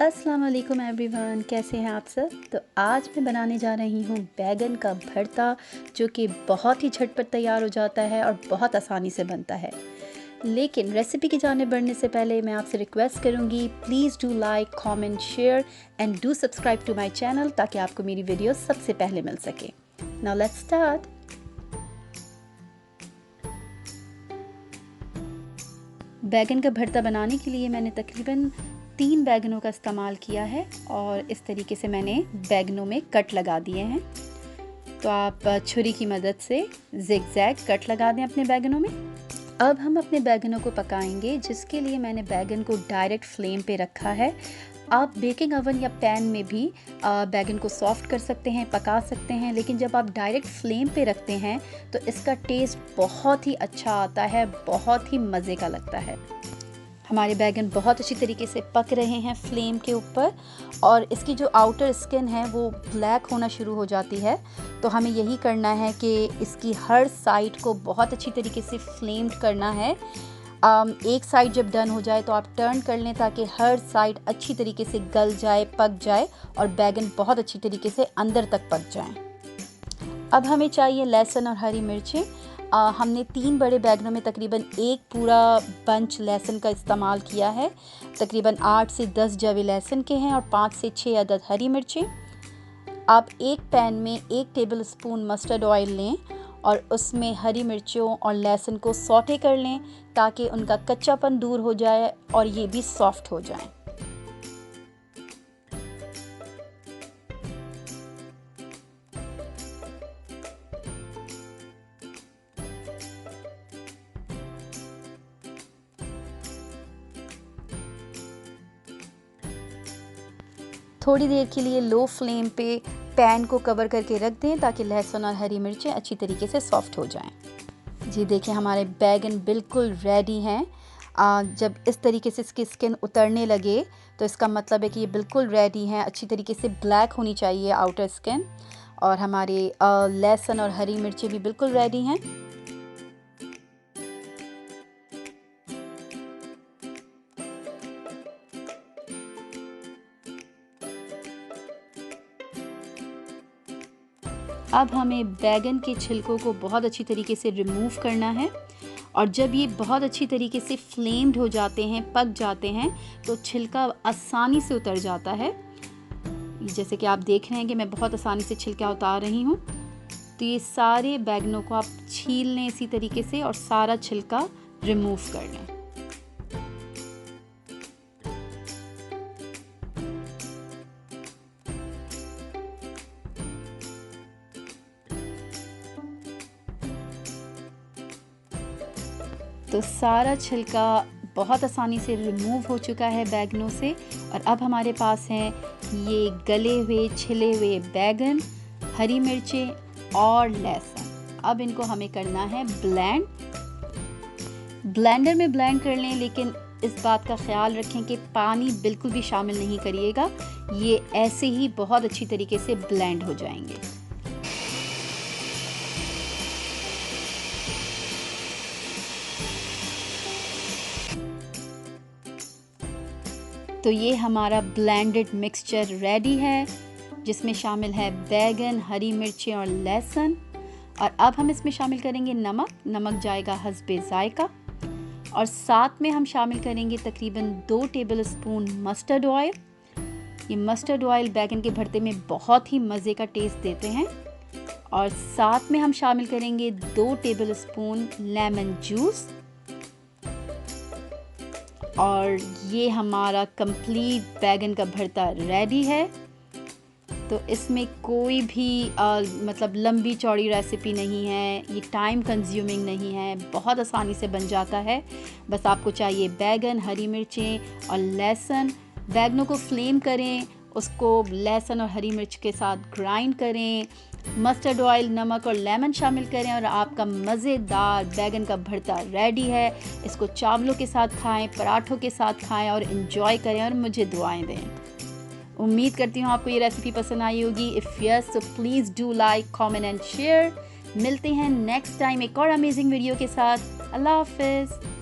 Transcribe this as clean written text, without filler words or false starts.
अस्सलाम वालेकुम एवरीवन, कैसे हैं आप सब। तो आज मैं बनाने जा रही हूँ बैगन का भरता, जो कि बहुत ही झटपट तैयार हो जाता है और बहुत आसानी से बनता है। लेकिन रेसिपी की जाने बढ़ने से पहले मैं आपसे रिक्वेस्ट करूँगी, please do like, comment, share and do subscribe to my channel, ताकि आपको मेरी वीडियो सबसे पहले मिल सके। Now let's start. बैगन का भरता बनाने के लिए मैंने तकरीबन 3 बैगनों का इस्तेमाल किया है और इस तरीके से मैंने बैगनों में कट लगा दिए हैं। तो आप छुरी की मदद से ज़िगज़ैग कट लगा दें अपने बैगनों में। अब हम अपने बैगनों को पकाएंगे, जिसके लिए मैंने बैगन को डायरेक्ट फ्लेम पे रखा है। आप बेकिंग ओवन या पैन में भी बैगन को सॉफ्ट कर सकते हैं, पका सकते हैं, लेकिन जब आप डायरेक्ट फ्लेम पे रखते हैं तो इसका टेस्ट बहुत ही अच्छा आता है, बहुत ही मज़े का लगता है। हमारे बैगन बहुत अच्छी तरीके से पक रहे हैं फ्लेम के ऊपर, और इसकी जो आउटर स्किन है वो ब्लैक होना शुरू हो जाती है। तो हमें यही करना है कि इसकी हर साइड को बहुत अच्छी तरीके से फ्लेम्ड करना है। एक साइड जब डन हो जाए तो आप टर्न कर लें, ताकि हर साइड अच्छी तरीके से गल जाए, पक जाए और बैगन बहुत अच्छी तरीके से अंदर तक पक जाएं। अब हमें चाहिए लहसुन और हरी मिर्चें। हमने 3 बड़े बैगनों में तकरीबन 1 पूरा बंच लहसुन का इस्तेमाल किया है। तकरीबन 8 से 10 जवे लहसुन के हैं और 5 से 6 अदद हरी मिर्चें। आप एक पैन में 1 टेबल स्पून मस्टर्ड ऑयल लें और उसमें हरी मिर्चों और लहसुन को सौटे कर लें, ताकि उनका कच्चापन दूर हो जाए और ये भी सॉफ्ट हो जाएं। थोड़ी देर के लिए लो फ्लेम पे पैन को कवर करके रख दें, ताकि लहसुन और हरी मिर्चें अच्छी तरीके से सॉफ्ट हो जाएं। जी देखिए, हमारे बैगन बिल्कुल रेडी हैं। जब इस तरीके से इसकी स्किन उतरने लगे तो इसका मतलब है कि ये बिल्कुल रेडी हैं। अच्छी तरीके से ब्लैक होनी चाहिए आउटर स्किन, और हमारे लहसुन और हरी मिर्चें भी बिल्कुल रेडी हैं। अब हमें बैगन के छिलकों को बहुत अच्छी तरीके से रिमूव करना है, और जब ये बहुत अच्छी तरीके से फ्लेम्ड हो जाते हैं, पक जाते हैं, तो छिलका आसानी से उतर जाता है। जैसे कि आप देख रहे हैं कि मैं बहुत आसानी से छिलका उतार रही हूँ। तो ये सारे बैगनों को आप छील लें इसी तरीके से और सारा छिलका रिमूव कर लें। तो सारा छिलका बहुत आसानी से रिमूव हो चुका है बैगनों से, और अब हमारे पास हैं ये गले हुए छिले हुए बैगन, हरी मिर्चें और लहसुन। अब इनको हमें करना है ब्लेंड। ब्लेंडर में ब्लेंड कर लें, लेकिन इस बात का ख्याल रखें कि पानी बिल्कुल भी शामिल नहीं करिएगा। ये ऐसे ही बहुत अच्छी तरीके से ब्लेंड हो जाएंगे। तो ये हमारा ब्लेंडेड मिक्सचर रेडी है, जिसमें शामिल है बैगन, हरी मिर्चें और लहसुन। और अब हम इसमें शामिल करेंगे नमक। नमक जाएगा हस्बे ज़ायका, और साथ में हम शामिल करेंगे तकरीबन 2 टेबल स्पून मस्टर्ड ऑयल। ये मस्टर्ड ऑयल बैगन के भरते में बहुत ही मज़े का टेस्ट देते हैं। और साथ में हम शामिल करेंगे 2 टेबल स्पून लेमन जूस। और ये हमारा कंप्लीट बैगन का भरता रेडी है। तो इसमें कोई भी मतलब लंबी चौड़ी रेसिपी नहीं है, ये टाइम कंज्यूमिंग नहीं है, बहुत आसानी से बन जाता है। बस आपको चाहिए बैगन, हरी मिर्चें और लहसुन। बैगनों को फ्लेम करें, उसको लहसुन और हरी मिर्च के साथ ग्राइंड करें, मस्टर्ड ऑयल, नमक और लेमन शामिल करें, और आपका मज़ेदार बैगन का भरता रेडी है। इसको चावलों के साथ खाएं, पराठों के साथ खाएं और इन्जॉय करें, और मुझे दुआएं दें। उम्मीद करती हूँ आपको ये रेसिपी पसंद आई होगी। इफ़ यस, तो please do like, comment and share. मिलते हैं नेक्स्ट टाइम एक और अमेजिंग वीडियो के साथ। अल्लाह हाफ़िज़।